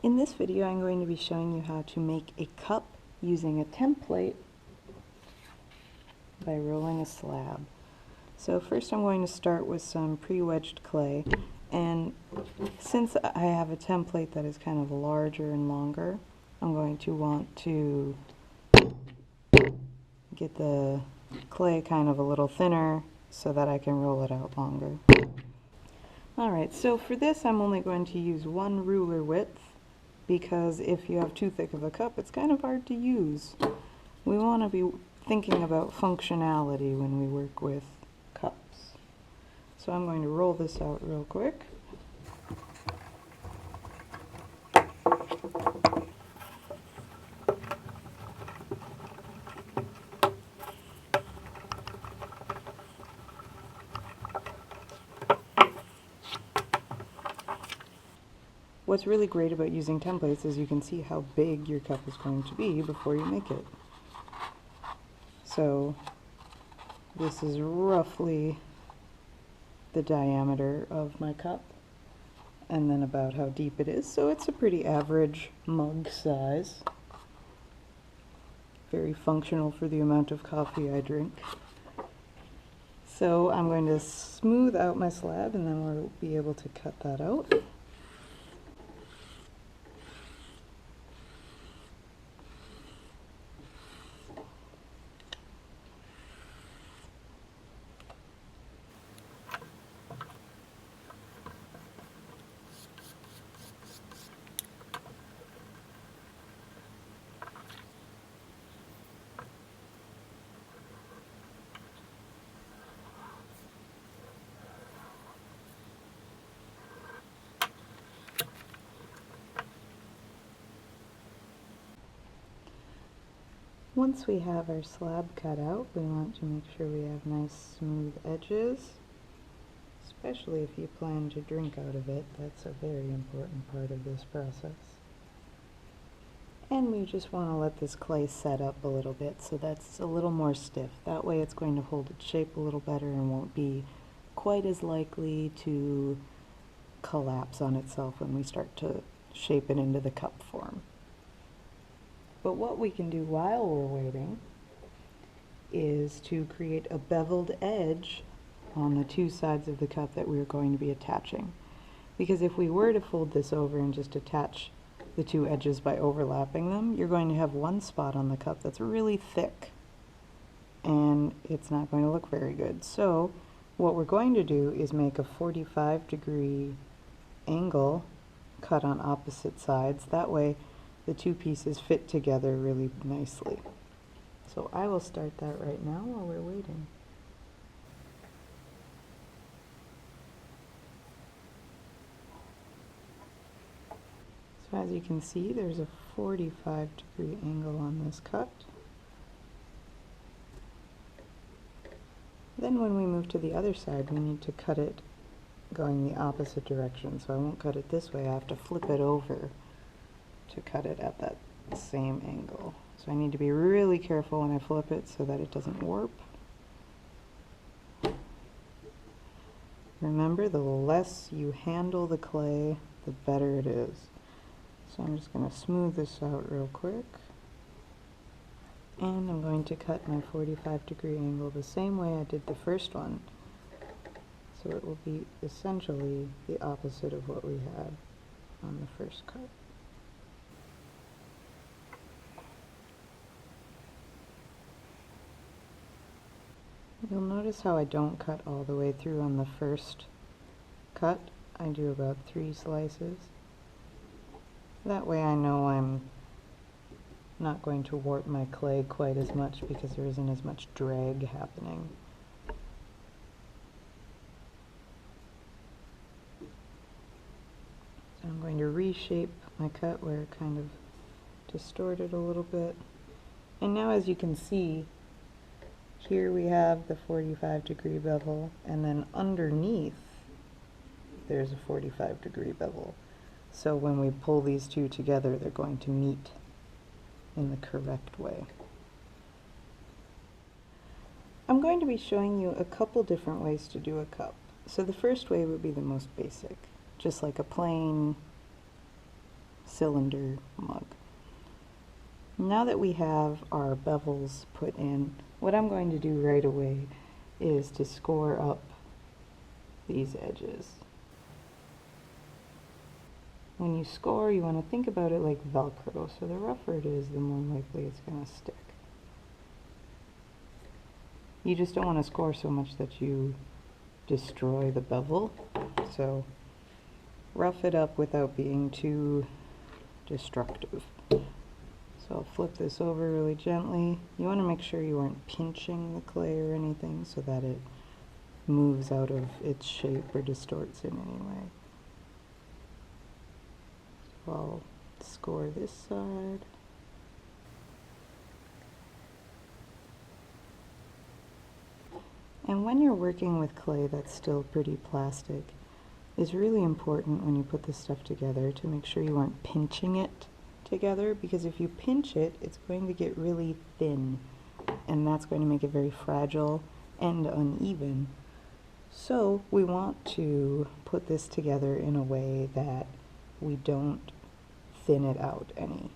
In this video, I'm going to be showing you how to make a cup using a template by rolling a slab. So first I'm going to start with some pre-wedged clay, and since I have a template that is kind of larger and longer, I'm going to want to get the clay kind of a little thinner so that I can roll it out longer. Alright, so for this I'm only going to use one ruler width, because if you have too thick of a cup, it's kind of hard to use. We want to be thinking about functionality when we work with cups. So I'm going to roll this out real quick. What's really great about using templates is you can see how big your cup is going to be before you make it. So this is roughly the diameter of my cup, and then about how deep it is. So it's a pretty average mug size. Very functional for the amount of coffee I drink. So I'm going to smooth out my slab, and then we'll be able to cut that out. Once we have our slab cut out, we want to make sure we have nice smooth edges, especially if you plan to drink out of it. That's a very important part of this process. And we just want to let this clay set up a little bit so that's a little more stiff. That way it's going to hold its shape a little better and won't be quite as likely to collapse on itself when we start to shape it into the cup form. But what we can do while we're waiting is to create a beveled edge on the two sides of the cup that we're going to be attaching. Because if we were to fold this over and just attach the two edges by overlapping them, you're going to have one spot on the cup that's really thick, and it's not going to look very good. So what we're going to do is make a 45-degree angle cut on opposite sides. That way the two pieces fit together really nicely. So I will start that right now while we're waiting. So as you can see, there's a 45-degree angle on this cut. Then when we move to the other side, we need to cut it going the opposite direction. So I won't cut it this way, I have to flip it over to cut it at that same angle. So I need to be really careful when I flip it so that it doesn't warp. Remember, the less you handle the clay, the better it is. So I'm just going to smooth this out real quick. And I'm going to cut my 45-degree angle the same way I did the first one. So it will be essentially the opposite of what we had on the first cut. You'll notice how I don't cut all the way through on the first cut. I do about 3 slices. That way I know I'm not going to warp my clay quite as much because there isn't as much drag happening. So I'm going to reshape my cut where it kind of distorted a little bit. And now, as you can see, here we have the 45-degree bevel, and then underneath there's a 45-degree bevel. So when we pull these two together, they're going to meet in the correct way. I'm going to be showing you a couple different ways to do a cup. So the first way would be the most basic, just like a plain cylinder mug. Now that we have our bevels put in, what I'm going to do right away is to score up these edges. When you score, you want to think about it like Velcro, so the rougher it is, the more likely it's going to stick. You just don't want to score so much that you destroy the bevel, so rough it up without being too destructive. So I'll flip this over really gently. You want to make sure you aren't pinching the clay or anything so that it moves out of its shape or distorts in any way. So I'll score this side. And when you're working with clay that's still pretty plastic, it's really important when you put this stuff together to make sure you aren't pinching it together, because if you pinch it, it's going to get really thin, and that's going to make it very fragile and uneven. So we want to put this together in a way that we don't thin it out any.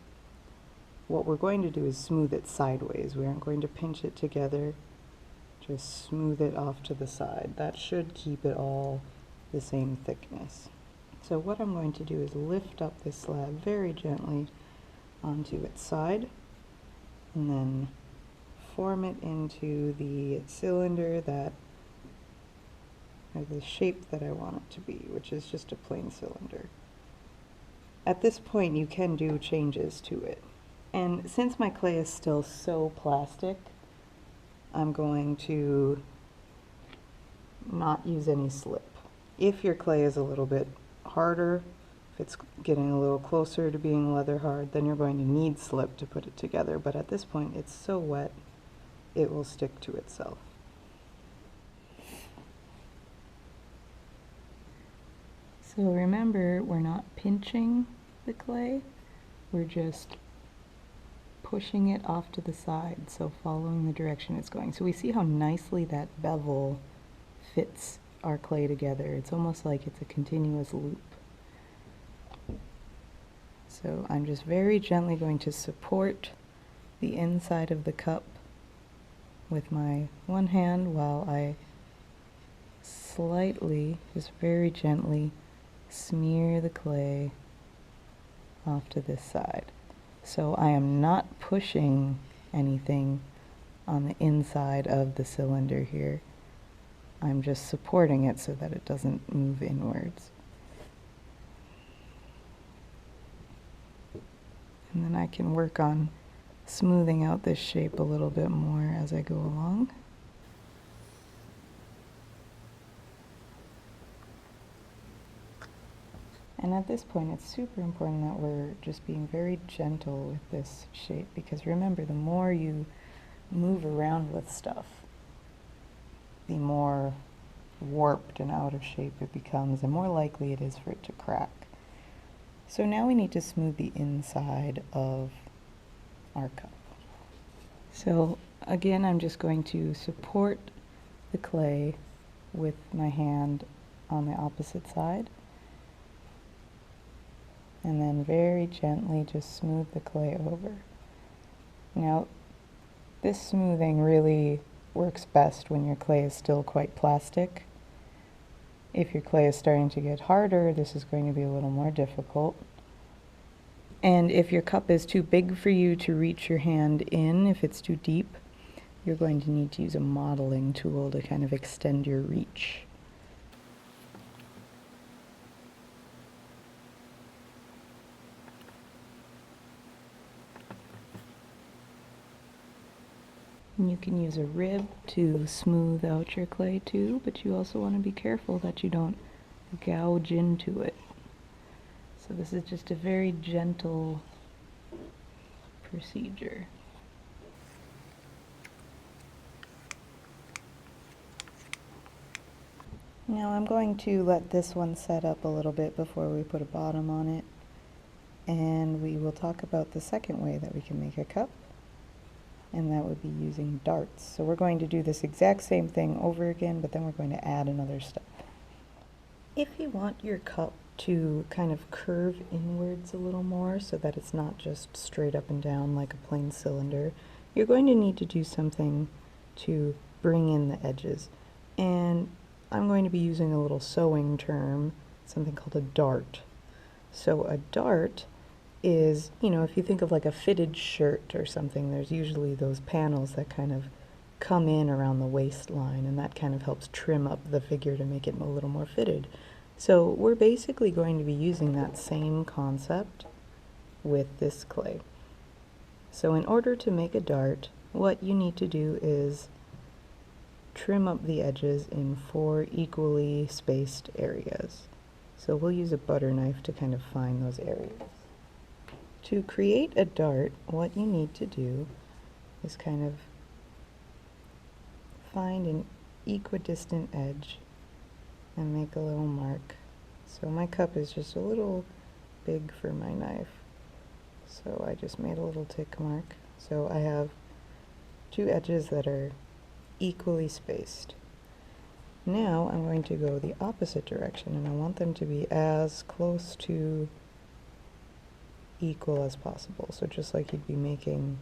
What we're going to do is smooth it sideways. We aren't going to pinch it together, just smooth it off to the side. That should keep it all the same thickness. So what I'm going to do is lift up this slab very gently onto its side and then form it into the cylinder that, or the shape that I want it to be, which is just a plain cylinder. At this point you can do changes to it. And since my clay is still so plastic, I'm going to not use any slip. If your clay is a little bit harder, if it's getting a little closer to being leather hard, then you're going to need slip to put it together. But at this point, it's so wet, it will stick to itself. So remember, we're not pinching the clay, we're just pushing it off to the side, so following the direction it's going. So we see how nicely that bevel fits our clay together. It's almost like it's a continuous loop. So I'm just very gently going to support the inside of the cup with my one hand while I slightly, just very gently, smear the clay off to this side. So I am not pushing anything on the inside of the cylinder here. I'm just supporting it so that it doesn't move inwards. And then I can work on smoothing out this shape a little bit more as I go along. And at this point, it's super important that we're just being very gentle with this shape, because remember, the more you move around with stuff, the more warped and out of shape it becomes, and more likely it is for it to crack. So now we need to smooth the inside of our cup. So again, I'm just going to support the clay with my hand on the opposite side, and then very gently just smooth the clay over. Now, this smoothing really works best when your clay is still quite plastic. If your clay is starting to get harder, this is going to be a little more difficult. And if your cup is too big for you to reach your hand in, if it's too deep, you're going to need to use a modeling tool to kind of extend your reach. And you can use a rib to smooth out your clay too, but you also want to be careful that you don't gouge into it. So this is just a very gentle procedure. Now I'm going to let this one set up a little bit before we put a bottom on it, and we will talk about the second way that we can make a cup, and that would be using darts. So we're going to do this exact same thing over again, but then we're going to add another step. If you want your cup to kind of curve inwards a little more so that it's not just straight up and down like a plain cylinder, you're going to need to do something to bring in the edges. And I'm going to be using a little sewing term, something called a dart. So a dart is, you know, if you think of like a fitted shirt or something, there's usually those panels that kind of come in around the waistline, and that kind of helps trim up the figure to make it a little more fitted. So we're basically going to be using that same concept with this clay. So in order to make a dart, what you need to do is trim up the edges in 4 equally spaced areas. So we'll use a butter knife to kind of find those areas. To create a dart, what you need to do is kind of find an equidistant edge and make a little mark. So my cup is just a little big for my knife, so I just made a little tick mark. So I have 2 edges that are equally spaced. Now I'm going to go the opposite direction, and I want them to be as close to equal as possible. So just like you'd be making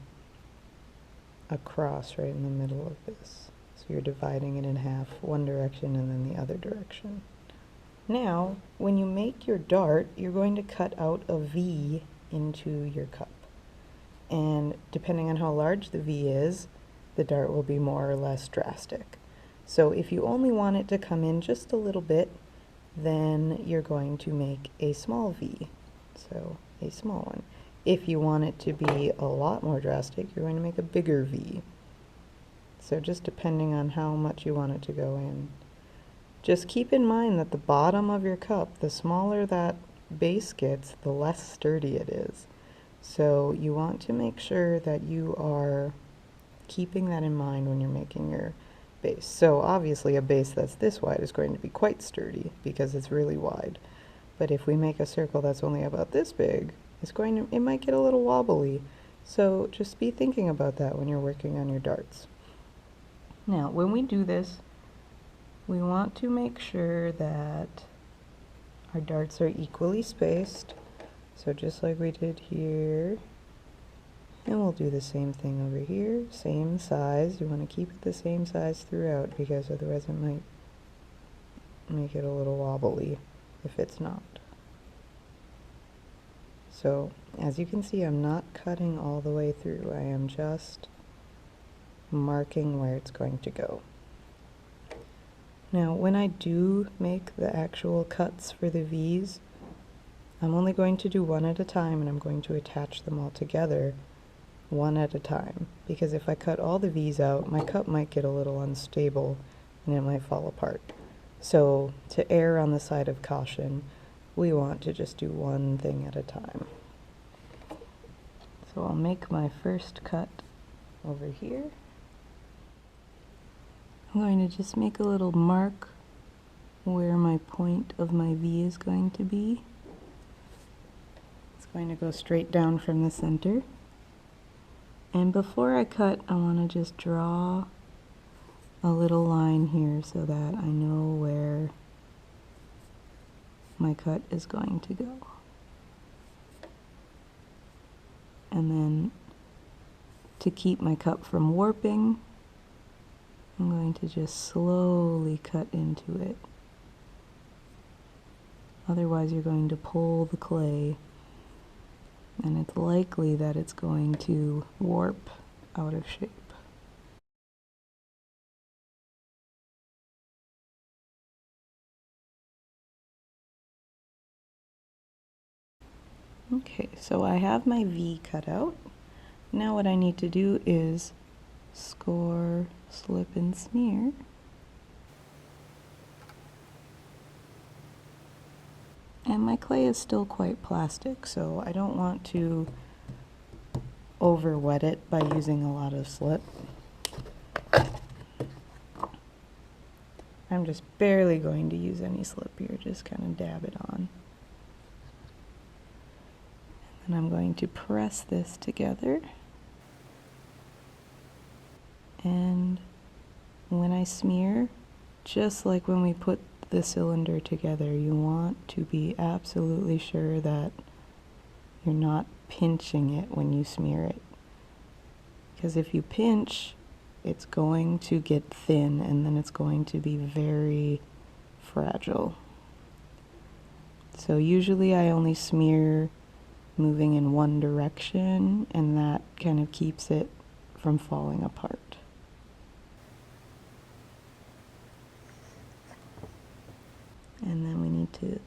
a cross right in the middle of this. So you're dividing it in half, one direction and then the other direction. Now, when you make your dart, you're going to cut out a V into your cup. And depending on how large the V is, the dart will be more or less drastic. So if you only want it to come in just a little bit, then you're going to make a small V. So a small one. If you want it to be a lot more drastic, you're going to make a bigger V. So just depending on how much you want it to go in. Just keep in mind that the bottom of your cup, the smaller that base gets, the less sturdy it is. So you want to make sure that you are keeping that in mind when you're making your base. So obviously a base that's this wide is going to be quite sturdy because it's really wide. But if we make a circle that's only about this big, it might get a little wobbly. So just be thinking about that when you're working on your darts. Now, when we do this, we want to make sure that our darts are equally spaced. So just like we did here, and we'll do the same thing over here, same size. You want to keep it the same size throughout because otherwise it might make it a little wobbly if it's not. So as you can see, I'm not cutting all the way through. I am just marking where it's going to go. Now when I do make the actual cuts for the V's, I'm only going to do one at a time, and I'm going to attach them all together one at a time, because if I cut all the V's out, my cup might get a little unstable and it might fall apart. So to err on the side of caution, we want to just do one thing at a time. So I'll make my first cut over here. I'm going to just make a little mark where my point of my V is going to be. It's going to go straight down from the center. And before I cut, I want to just draw a little line here so that I know where my cut is going to go. And then to keep my cup from warping, I'm going to just slowly cut into it. Otherwise you're going to pull the clay, and it's likely that it's going to warp out of shape. Okay, so I have my V cut out. Now what I need to do is score, slip, and smear. And my clay is still quite plastic, so I don't want to over wet it by using a lot of slip. I'm just barely going to use any slip here, just kind of dab it on. And I'm going to press this together. And when I smear, just like when we put the cylinder together, you want to be absolutely sure that you're not pinching it when you smear it. Because if you pinch, it's going to get thin and then it's going to be very fragile. So usually I only smear moving in one direction, and that kind of keeps it from falling apart. And then we need to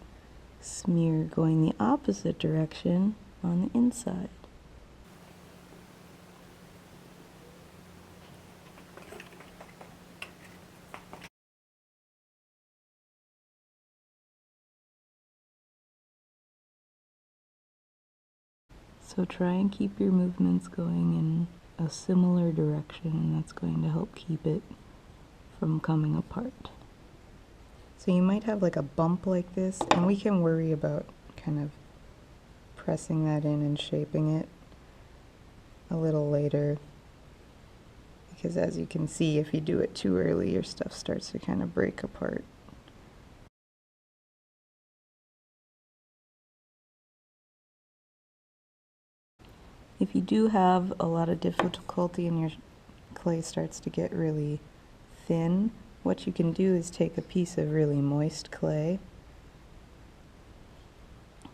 smear going the opposite direction on the inside. So try and keep your movements going in a similar direction, and that's going to help keep it from coming apart. So you might have like a bump like this, and we can worry about kind of pressing that in and shaping it a little later. Because as you can see, if you do it too early, your stuff starts to kind of break apart. If you do have a lot of difficulty and your clay starts to get really thin, what you can do is take a piece of really moist clay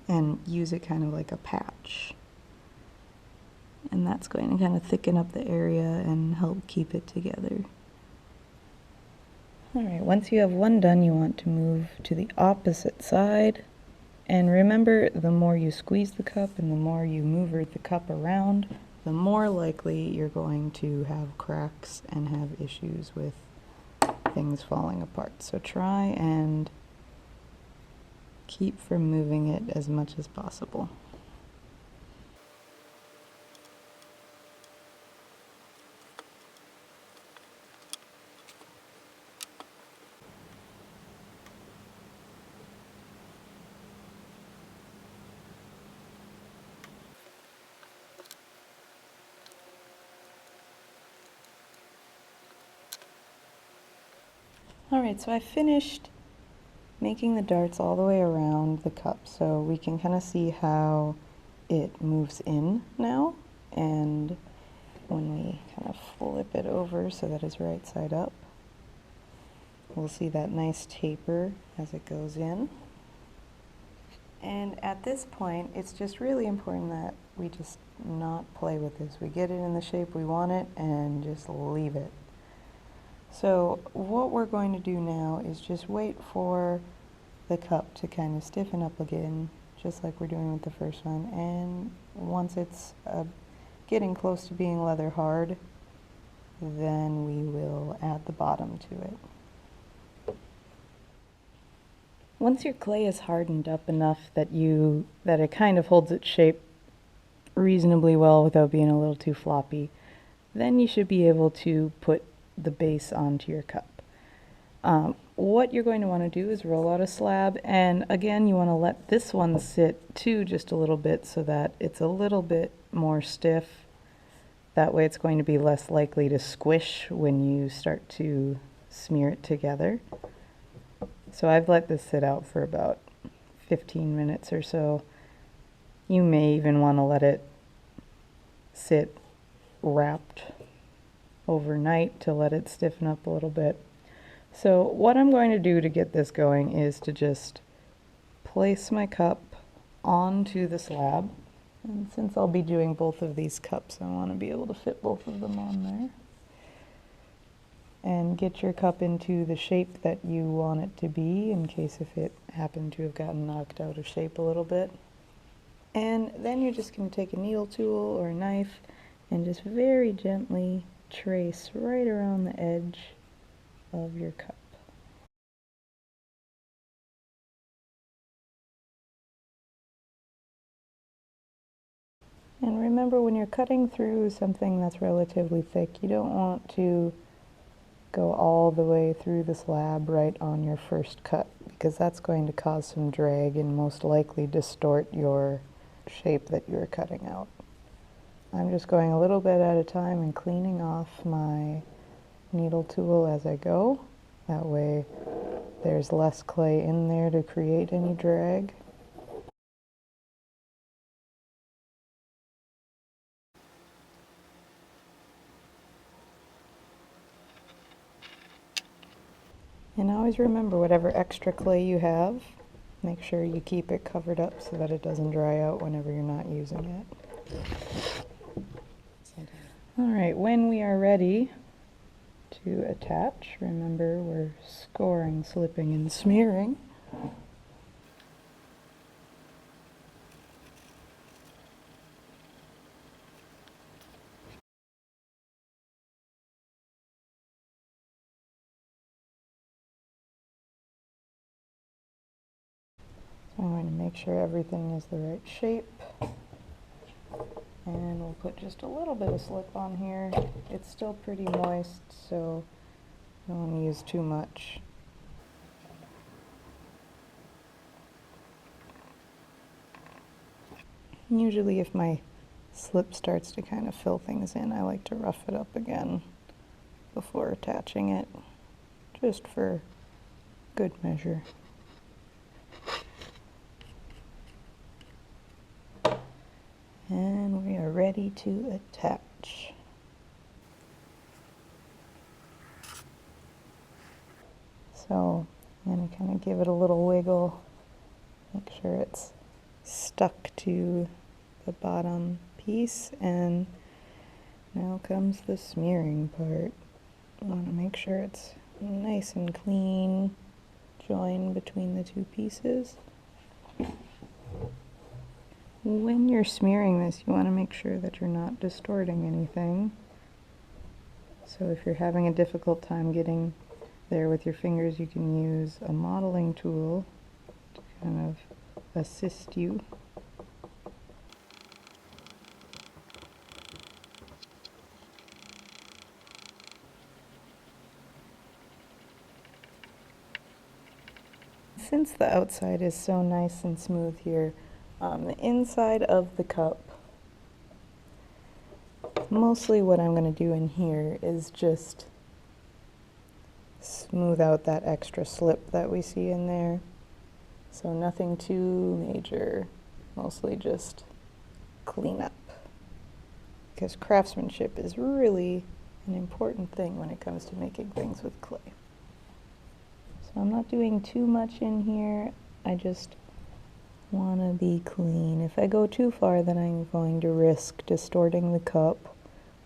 and use it kind of like a patch. And that's going to kind of thicken up the area and help keep it together. Alright, once you have one done, you want to move to the opposite side. And remember, the more you squeeze the cup and the more you move the cup around, the more likely you're going to have cracks and have issues with things falling apart. So try and keep from moving it as much as possible. Alright, so I finished making the darts all the way around the cup, so we can kind of see how it moves in now. And when we kind of flip it over so that it's right side up, we'll see that nice taper as it goes in. And at this point, it's just really important that we just not play with this. We get it in the shape we want it and just leave it. So what we're going to do now is just wait for the cup to kind of stiffen up again, just like we're doing with the first one. And once it's getting close to being leather hard, then we will add the bottom to it. Once your clay is hardened up enough that it kind of holds its shape reasonably well without being a little too floppy, then you should be able to put the base onto your cup. What you're going to want to do is roll out a slab, and again you want to let this one sit too just a little bit so that it's a little bit more stiff. That way it's going to be less likely to squish when you start to smear it together. So I've let this sit out for about 15 minutes or so. You may even want to let it sit wrapped overnight to let it stiffen up a little bit. So what I'm going to do to get this going is to just place my cup onto the slab. And since I'll be doing both of these cups, I want to be able to fit both of them on there. And get your cup into the shape that you want it to be, in case if it happened to have gotten knocked out of shape a little bit. And then you're just going to take a needle tool or a knife and just very gently trace right around the edge of your cup. And remember, when you're cutting through something that's relatively thick, you don't want to go all the way through the slab right on your first cut, because that's going to cause some drag and most likely distort your shape that you're cutting out. I'm just going a little bit at a time and cleaning off my needle tool as I go. That way there's less clay in there to create any drag. And always remember, whatever extra clay you have, make sure you keep it covered up so that it doesn't dry out whenever you're not using it. All right, when we are ready to attach, remember we're scoring, slipping, and smearing. So I'm going to make sure everything is the right shape. And we'll put just a little bit of slip on here. It's still pretty moist, so I don't want to use too much. Usually if my slip starts to kind of fill things in, I like to rough it up again before attaching it, just for good measure. And we are ready to attach. So I'm going to kind of give it a little wiggle, make sure it's stuck to the bottom piece, and now comes the smearing part. I want to make sure it's nice and clean, joined between the two pieces. When you're smearing this, you want to make sure that you're not distorting anything. So if you're having a difficult time getting there with your fingers, you can use a modeling tool to kind of assist you. Since the outside is so nice and smooth here, the inside of the cup, mostly what I'm going to do in here is just smooth out that extra slip that we see in there. So nothing too major, mostly just clean up. Because craftsmanship is really an important thing when it comes to making things with clay. So I'm not doing too much in here, I just want to be clean. If I go too far, then I'm going to risk distorting the cup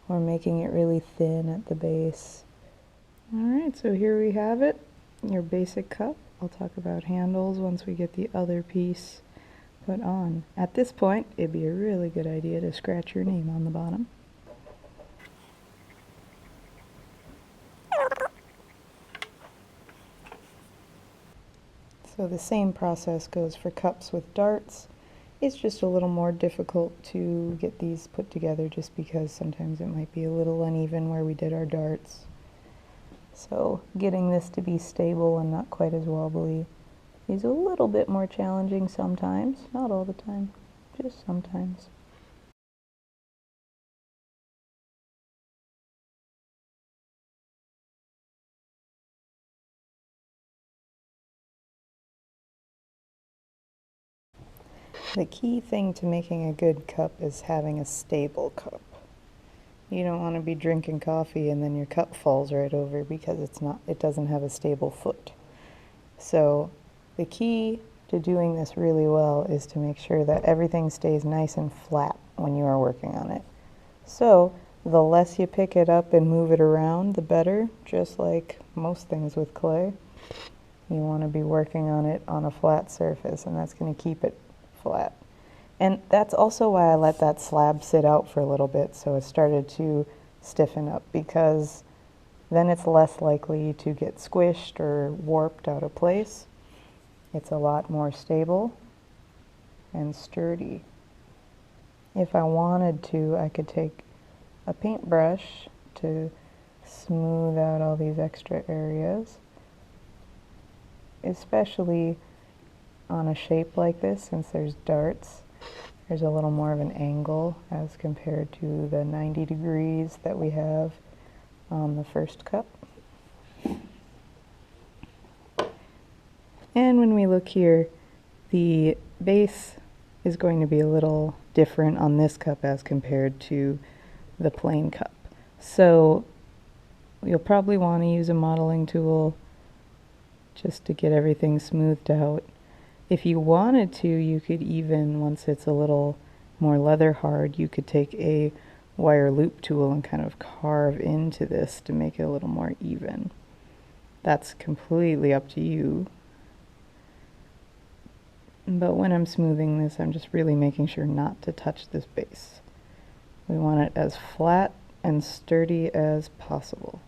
or making it really thin at the base. Alright, so here we have it, your basic cup. I'll talk about handles once we get the other piece put on. At this point, it'd be a really good idea to scratch your name on the bottom. So the same process goes for cups with darts. It's just a little more difficult to get these put together just because sometimes it might be a little uneven where we did our darts. So getting this to be stable and not quite as wobbly is a little bit more challenging sometimes, not all the time, just sometimes. The key thing to making a good cup is having a stable cup. You don't want to be drinking coffee and then your cup falls right over because it doesn't have a stable foot. So the key to doing this really well is to make sure that everything stays nice and flat when you are working on it. So the less you pick it up and move it around, the better, just like most things with clay. You want to be working on it on a flat surface, and that's going to keep it flat. And that's also why I let that slab sit out for a little bit so it started to stiffen up, because then it's less likely to get squished or warped out of place. It's a lot more stable and sturdy. If I wanted to, I could take a paintbrush to smooth out all these extra areas, especially on a shape like this. Since there's darts, there's a little more of an angle as compared to the 90 degrees that we have on the first cup. And when we look here, the base is going to be a little different on this cup as compared to the plain cup. So you'll probably want to use a modeling tool just to get everything smoothed out. If you wanted to, you could even, once it's a little more leather hard, you could take a wire loop tool and kind of carve into this to make it a little more even. That's completely up to you. But when I'm smoothing this, I'm just really making sure not to touch this base. We want it as flat and sturdy as possible.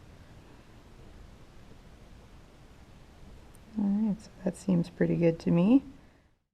Alright, so that seems pretty good to me.